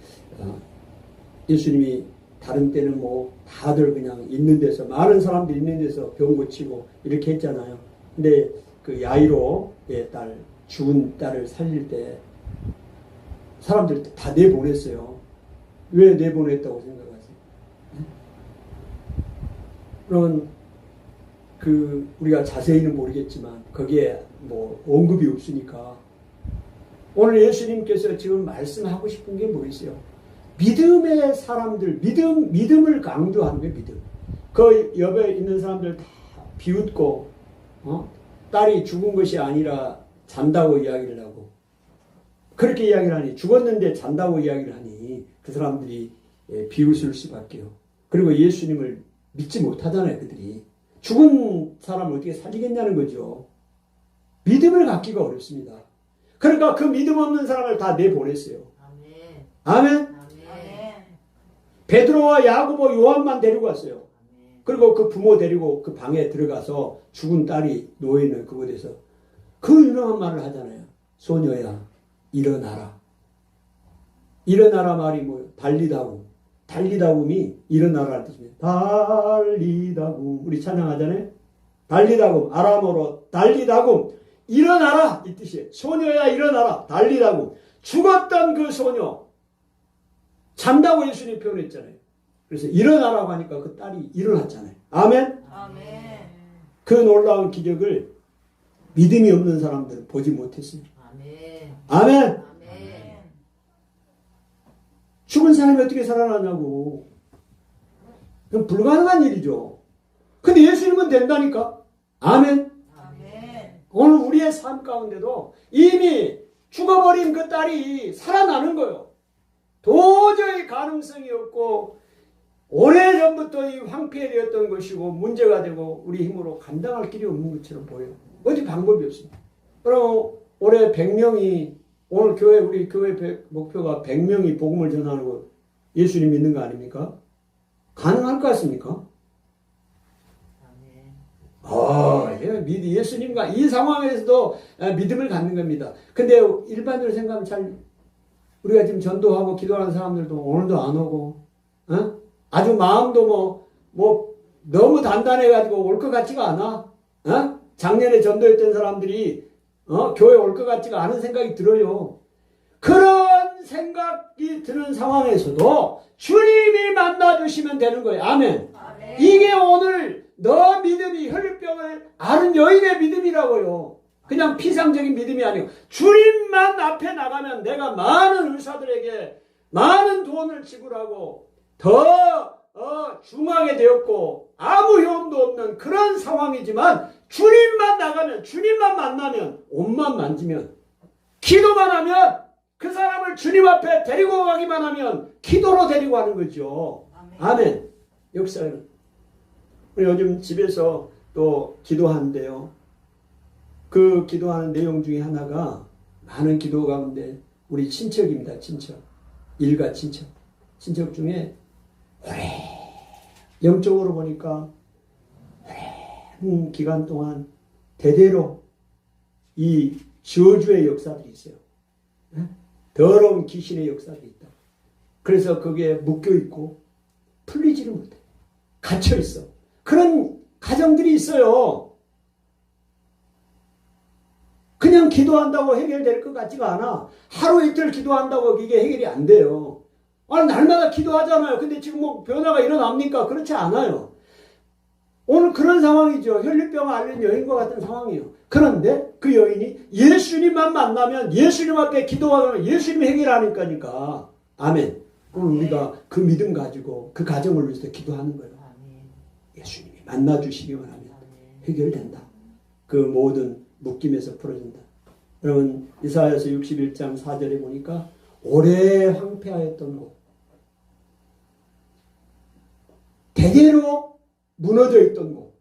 예수님이 다른 때는 뭐 다들 그냥 있는 데서 많은 사람들이 있는 데서 병 고치고 이렇게 했잖아요. 근데 그 야이로의 딸 죽은 딸을 살릴 때 사람들 다 내보냈어요. 왜 내보냈다고 생각하세요? 그러면 우리가 자세히는 모르겠지만 거기에 뭐 언급이 없으니까 오늘 예수님께서 지금 말씀하고 싶은 게 뭐였어요? 믿음의 사람들, 믿음을 강조하는 거예요, 믿음. 그 옆에 있는 사람들 다 비웃고, 딸이 죽은 것이 아니라 잔다고 이야기를 하고, 그렇게 이야기를 하니, 죽었는데 잔다고 이야기를 하니, 그 사람들이 비웃을 수밖에요. 그리고 예수님을 믿지 못하잖아요, 그들이. 죽은 사람을 어떻게 살리겠냐는 거죠. 믿음을 갖기가 어렵습니다. 그러니까 그 믿음 없는 사람을 다 내보냈어요. 아멘? 아멘? 베드로와 야고보 요한만 데리고 왔어요. 그리고 그 부모 데리고 그 방에 들어가서 죽은 딸이 놓여있는 그곳에서 그 유명한 말을 하잖아요. 소녀야 일어나라. 일어나라 말이 뭐예요? 달리다움. 달리다움이 일어나라는 뜻입니다. 달리다움. 우리 찬양하잖아요. 달리다움. 아람어로 달리다움. 일어나라 이 뜻이에요. 소녀야 일어나라. 달리다움. 죽었던 그 소녀 잔다고 예수님 표현했잖아요. 그래서 일어나라고 하니까 그 딸이 일어났잖아요. 아멘? 아멘. 그 놀라운 기적을 믿음이 없는 사람들은 보지 못했어요. 아멘. 아멘. 아멘. 죽은 사람이 어떻게 살아나냐고. 그건 불가능한 일이죠. 근데 예수님은 된다니까. 아멘. 아멘. 오늘 우리의 삶 가운데도 이미 죽어버린 그 딸이 살아나는 거예요. 도저히 가능성이 없고 오래전부터 이 황폐되었던 것이고 문제가 되고 우리 힘으로 감당할 길이 없는 것처럼 보여요. 어디 방법이 없습니다. 그럼 올해 100명이 오늘 우리 교회 목표가 100명이 복음을 전하고 예수님 믿는 거 아닙니까? 가능할 것 같습니까? 예수님과 이 상황에서도 믿음을 갖는 겁니다. 근데 일반적으로 생각하면 우리가 지금 전도하고 기도하는 사람들도 오늘도 안 오고, 아주 마음도 너무 단단해가지고 올 것 같지가 않아. 작년에 전도했던 사람들이, 교회 올 것 같지가 않은 생각이 들어요. 그런 생각이 드는 상황에서도 주님이 만나주시면 되는 거예요. 아멘. 이게 오늘 너 믿음이 혈류병을 앓은 여인의 믿음이라고요. 그냥 피상적인 믿음이 아니고 주님만 앞에 나가면 내가 많은 의사들에게 많은 돈을 지불하고 더 중하게 되었고 아무 효험도 없는 그런 상황이지만 주님만 나가면 주님만 만나면 옷만 만지면 기도만 하면 그 사람을 주님 앞에 데리고 가기만 하면 기도로 데리고 가는 거죠. 아멘. 역사는 우리 요즘 집에서 또 기도하는데요. 그 기도하는 내용 중에 하나가 많은 기도 가운데 우리 친척입니다. 친척. 일가 친척. 친척 중에 오래 영적으로 보니까 오랜 기간 동안 대대로 이 저주의 역사들이 있어요. 더러운 귀신의 역사들이 있다. 그래서 거기에 묶여 있고 풀리지를 못해. 갇혀 있어. 그런 가정들이 있어요. 그냥 기도한다고 해결될 것 같지가 않아. 하루 이틀 기도한다고 이게 해결이 안 돼요. 날마다 기도하잖아요. 근데 지금 변화가 일어납니까? 그렇지 않아요. 오늘 그런 상황이죠. 혈류병 앓는 여인과 같은 상황이에요. 그런데 그 여인이 예수님만 만나면 예수님 앞에 기도하면 예수님이 해결하니까. 아멘. 오늘 우리가 그 믿음 가지고 그 가정을 위해서 기도하는 거예요. 예수님이 만나주시기만 하면 해결된다. 그 모든 묶임에서 풀어진다. 여러분 이사야서 61장 4절에 보니까 오래 황폐하였던 곳, 대대로 무너져 있던 곳,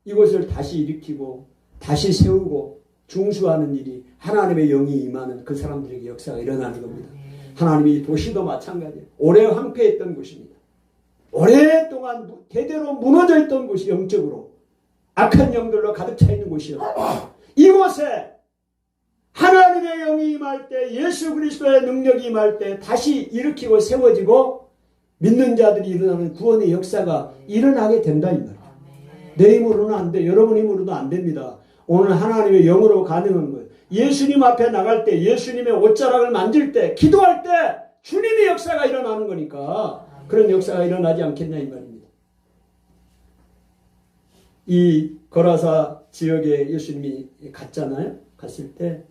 이곳을 다시 일으키고 다시 세우고 중수하는 일이 하나님의 영이 임하는 그 사람들에게 역사가 일어나는 겁니다. 하나님이 도시도 마찬가지예요. 오래 황폐했던 곳입니다. 오랫동안 대대로 무너져 있던 곳이 영적으로 악한 영들로 가득 차 있는 곳이었어요. 이곳에 하나님의 영이 임할 때, 예수 그리스도의 능력이 임할 때 다시 일으키고 세워지고 믿는 자들이 일어나는 구원의 역사가 일어나게 된다 이 말이에요. 내 힘으로는 안 돼. 여러분 힘으로도 안 됩니다. 오늘 하나님의 영으로 가능한 거예요. 예수님 앞에 나갈 때, 예수님의 옷자락을 만질 때, 기도할 때 주님의 역사가 일어나는 거니까 그런 역사가 일어나지 않겠냐 이 말입니다. 이 거라사 지역에 예수님이 갔잖아요. 갔을 때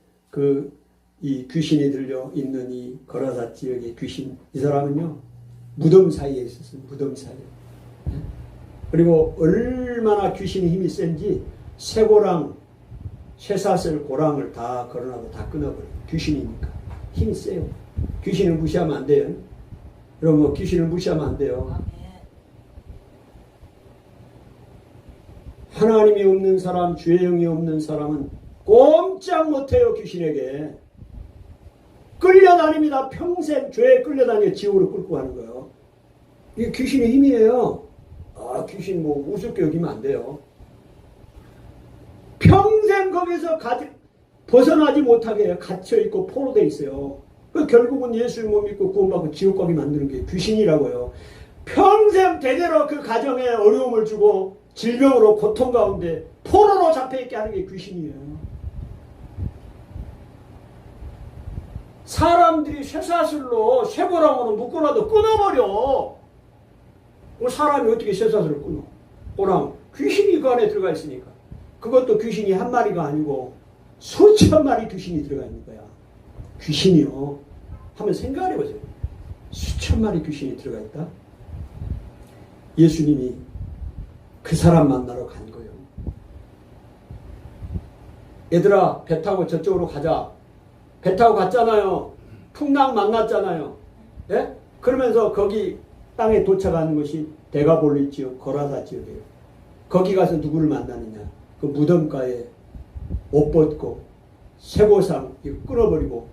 이 귀신이 들려 있는 이 거라사 지역의 귀신, 이 사람은요 무덤 사이에 있었어요. 무덤 사이에. 그리고 얼마나 귀신의 힘이 센지 쇠고랑 쇠사슬 고랑을 다 걸어놔도 다 끊어버려요. 귀신이니까 힘이 세요. 귀신을 무시하면 안 돼요. 여러분 귀신을 무시하면 안 돼요. 하나님이 없는 사람, 주의 영이 없는 사람은 꼼짝 못해요. 귀신에게 끌려다닙니다. 평생 죄에 끌려다니며 지옥으로 끌고 가는 거예요. 이게 귀신의 힘이에요. 귀신 우습게 여기면 안 돼요. 평생 거기서 벗어나지 못하게 해요. 갇혀있고 포로되어 있어요. 결국은 예수를 못 믿고 구원받고 지옥 가게 만드는 게 귀신이라고요. 평생 대대로 그 가정에 어려움을 주고 질병으로 고통 가운데 포로로 잡혀있게 하는 게 귀신이에요. 사람들이 쇠사슬로 쇠고랑으로 묶어놔도 끊어버려. 사람이 어떻게 쇠사슬을 끊어? 고랑 귀신이 그 안에 들어가 있으니까. 그것도 귀신이 한 마리가 아니고 수천 마리 귀신이 들어가 있는 거야. 귀신이요. 한번 생각을 해보세요. 수천 마리 귀신이 들어가 있다. 예수님이 그 사람 만나러 간 거예요. 얘들아 배 타고 저쪽으로 가자. 배 타고 갔잖아요. 풍랑 만났잖아요. 예? 그러면서 거기 땅에 도착하는 것이 데가볼리 지역, 거라사 지역이에요. 거기 가서 누구를 만나느냐? 그 무덤가에 옷 벗고 쇠고상 끊어버리고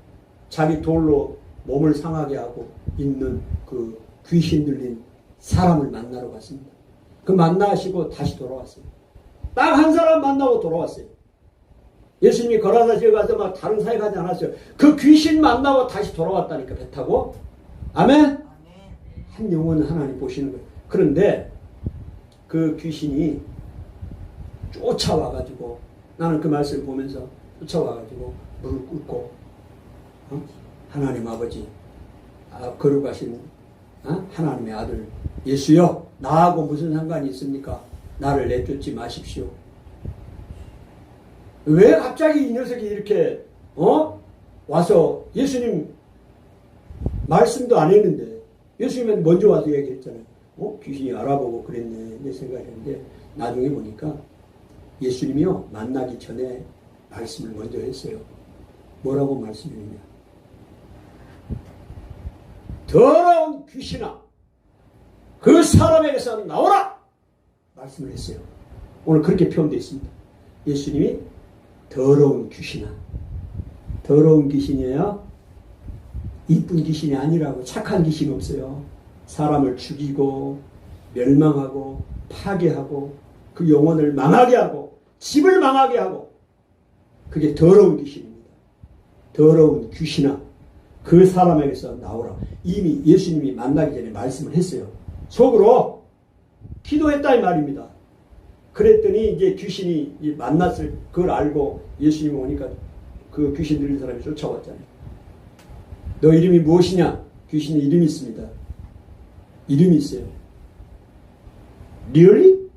자기 돌로 몸을 상하게 하고 있는 그 귀신 들린 사람을 만나러 갔습니다. 그 만나시고 다시 돌아왔어요. 딱 한 사람 만나고 돌아왔어요. 예수님이 거라사 지역 가서 막 다른 사회 가지 않았어요. 그 귀신 만나고 다시 돌아왔다니까, 배 타고. 아멘? 한 영혼은 하나님 보시는 거예요. 그런데 그 귀신이 쫓아와가지고, 나는 그 말씀을 보면서 쫓아와가지고 무릎 꿇고 하나님 아버지, 거룩하신 하나님의 아들 예수여, 나하고 무슨 상관이 있습니까? 나를 내쫓지 마십시오. 왜 갑자기 이 녀석이 이렇게 와서 예수님 말씀도 안 했는데, 예수님은 먼저 와서 얘기했잖아요. 귀신이 알아보고 그랬네, 내 생각이었는데, 나중에 보니까 예수님이요, 만나기 전에 말씀을 먼저 했어요. 뭐라고 말씀했냐? 더러운 귀신아, 그 사람에게서 나오라! 말씀을 했어요. 오늘 그렇게 표현되어 있습니다. 예수님이 더러운 귀신아, 더러운 귀신이에요. 이쁜 귀신이 아니라고. 착한 귀신 없어요. 사람을 죽이고 멸망하고 파괴하고 그 영혼을 망하게 하고 집을 망하게 하고, 그게 더러운 귀신입니다. 더러운 귀신아, 그 사람에게서 나오라. 이미 예수님이 만나기 전에 말씀을 했어요. 속으로 기도했다 이 말입니다. 그랬더니 이제 귀신이 만났을 그걸 알고 예수님이 오니까 그 귀신 들린 사람이 쫓아왔잖아요. 너 이름이 무엇이냐? 귀신의 이름이 있습니다. 이름이 있어요. 리얼리?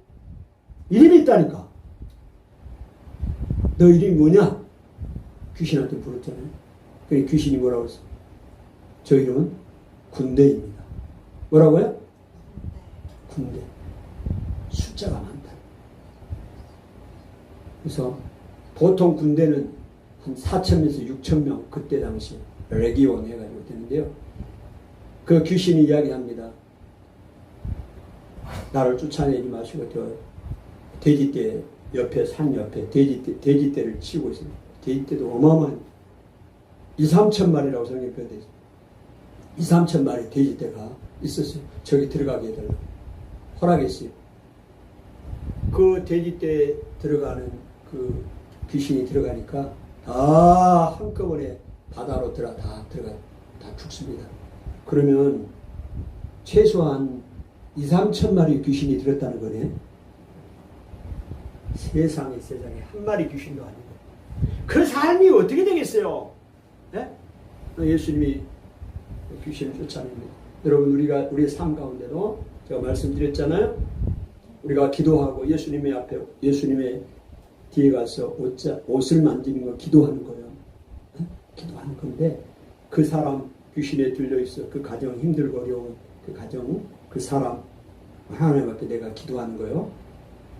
이름이 있다니까. 너 이름이 뭐냐? 귀신한테 물었잖아요. 그래 귀신이 뭐라고 했어? 저 이름은 군대입니다. 뭐라고요? 군대. 숫자가 많다. 그래서 보통 군대는 한 4,000명에서 6,000명, 그때 당시 레기온 해가지고 되는데요. 그 귀신이 이야기합니다. 나를 쫓아내지 마시고 저 돼지떼 옆에, 산 옆에 돼지떼를 치고 있습니다. 돼지떼도 어마어마한 2,3천 마리라고 성경에 표현되어 있습니다. 2,3천 마리 돼지떼가 있었어요. 저기 들어가게 해달라고 허락했어요. 그 돼지떼 들어가는 그 귀신이 들어가니까 다 한꺼번에 바다로 다 죽습니다. 그러면 최소한 2,3천 마리 귀신이 들었다는 거네. 세상에 한 마리 귀신도 아니고. 그 삶이 어떻게 되겠어요? 네? 예수님이 귀신을 쫓아냅니다. 여러분, 우리의 삶 가운데도 제가 말씀드렸잖아요. 우리가 기도하고 예수님의 앞에, 예수님의 뒤에 가서 옷을 만지는 거 기도하는 거예요. 네? 기도하는 건데, 그 사람 귀신에 들려있어. 그 가정 힘들고 어려운 그 가정, 그 사람 하나님 앞에 내가 기도하는 거예요.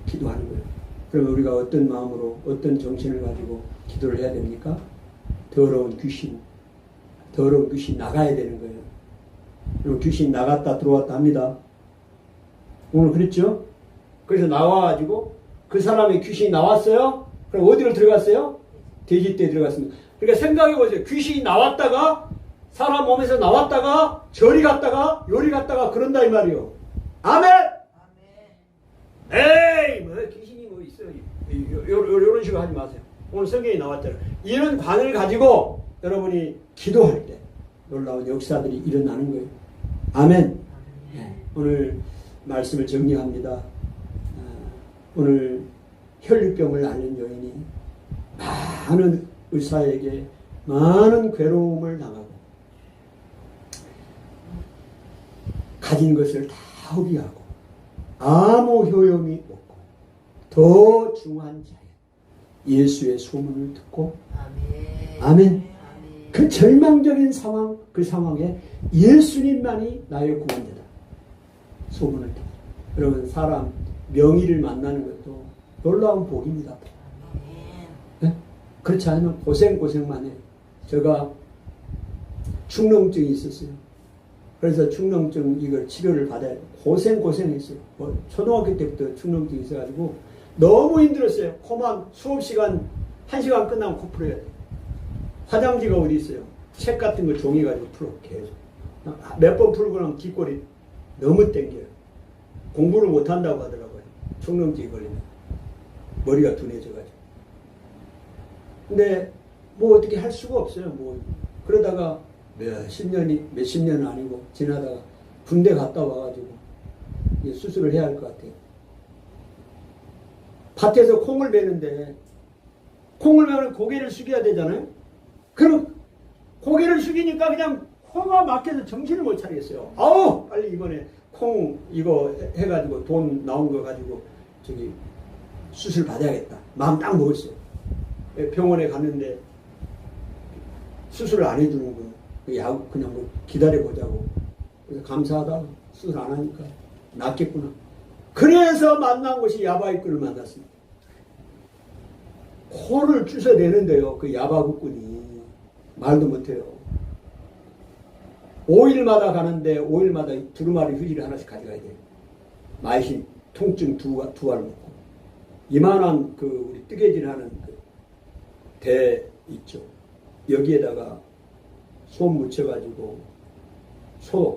기도하는 거예요. 그러면 우리가 어떤 마음으로, 어떤 정신을 가지고 기도를 해야 됩니까? 더러운 귀신 나가야 되는 거예요. 그리고 귀신 나갔다 들어왔다 합니다. 오늘 그랬죠? 그래서 나와가지고 그 사람의 귀신이 나왔어요? 그럼 어디로 들어갔어요? 돼지떼에 들어갔습니다. 그러니까 생각해보세요. 귀신이 나왔다가, 사람 몸에서 나왔다가 저리 갔다가 요리 갔다가 그런다 이 말이요. 아멘! 에이 뭐 귀신이 뭐 있어요. 요런 식으로 하지 마세요. 오늘 성경에 나왔잖아요. 이런 관을 가지고 여러분이 기도할 때 놀라운 역사들이 일어나는 거예요. 아멘. 네, 오늘 말씀을 정리합니다. 오늘 혈류병을 앓는 여인이 많은 의사에게 많은 괴로움을 당하고 가진 것을 다 허비하고 아무 효용이 없고 더 중요한 자연 예수의 소문을 듣고 아멘. 그 절망적인 상황, 그 상황에 예수님만이 나의 구원자다 소문을 듣고. 여러분, 사람 명의를 만나는 것도 놀라운 복입니다. 네? 그렇지 않으면 고생만 해. 제가 축농증이 있었어요. 그래서 축농증 이걸 치료를 받아야 돼. 고생했어요. 뭐 초등학교 때부터 축농증이 있어가지고 너무 힘들었어요. 코만 수업 시간 1시간 끝나면 코 풀어야 돼. 화장지가 어디 있어요? 책 같은 거 종이 가지고 풀어 계속. 몇 번 풀고 나면 뒷골이 너무 땡겨요. 공부를 못한다고 하더라고요. 축농증이 걸리면 머리가 둔해져가지고. 근데 뭐 어떻게 할 수가 없어요. 뭐 그러다가 몇십 년은 아니고 지나다가 군대 갔다 와가지고 수술을 해야 할 것 같아요. 밭에서 콩을 베는데 콩을 베면 고개를 숙여야 되잖아요. 그럼 고개를 숙이니까 그냥 코가 막혀서 정신을 못 차리겠어요. 아우 빨리 이번에 콩 이거 해가지고 돈 나온 거 가지고 저기 수술 받아야겠다. 마음 딱 먹었어요. 병원에 갔는데 수술을 안 해주는 거예요. 그냥 뭐 기다려보자고. 그래서 감사하다. 수술 안 하니까 낫겠구나. 그래서 만난 것이 야바이꾼을 만났습니다. 코를 쭈셔대는데요. 그 야바이꾼이 말도 못해요. 5일마다 가는데 5일마다 두루마리 휴지를 하나씩 가져가야 돼요. 마이신 통증 두 알을 먹고 이만한 그 우리 뜨개질 하는 그 대 있죠. 여기에다가 솜 묻혀가지고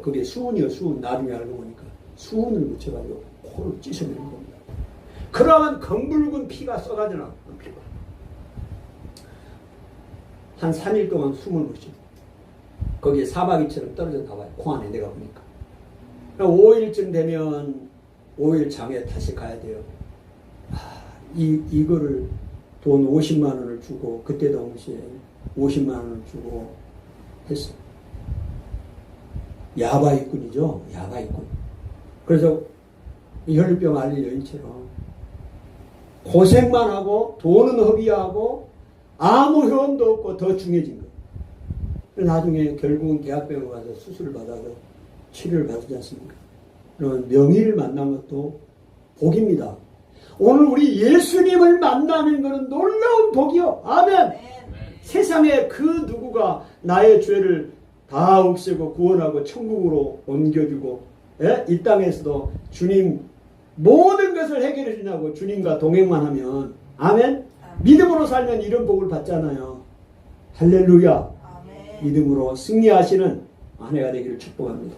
그게 수은이요. 수은 나중에 알고 보니까 수은을 묻혀가지고 코를 찢어내는 겁니다. 그러면 검붉은 피가 쏟아져 나오는 피가 한 3일 동안 숨을 못 쉬어. 거기에 사마귀처럼 떨어져 나와요. 코 안에 내가 보니까. 5일쯤 되면 5일 장에 다시 가야 돼요. 이거를 돈 50만 원을 주고 그때 당시에 50만 원을 주고 했어요. 야바이꾼이죠. 야바이꾼. 그래서 혈병 앓린 여인처럼 고생만 하고 돈은 허비하고 아무 효험도 없고 더 중해진 거예요. 나중에 결국은 대학병원 가서 수술을 받아서 치료를 받지 않습니까? 그러면 명의를 만난 것도 복입니다. 오늘 우리 예수님을 만나는 것은 놀라운 복이요. 아멘. 세상에 그 누구가 나의 죄를 다 없애고 구원하고 천국으로 옮겨주고 이 땅에서도 주님 모든 것을 해결해 주냐고 주님과 동행만 하면 아멘. 믿음으로 살면 이런 복을 받잖아요. 할렐루야. 믿음으로 승리하시는 한 해가 되기를 축복합니다.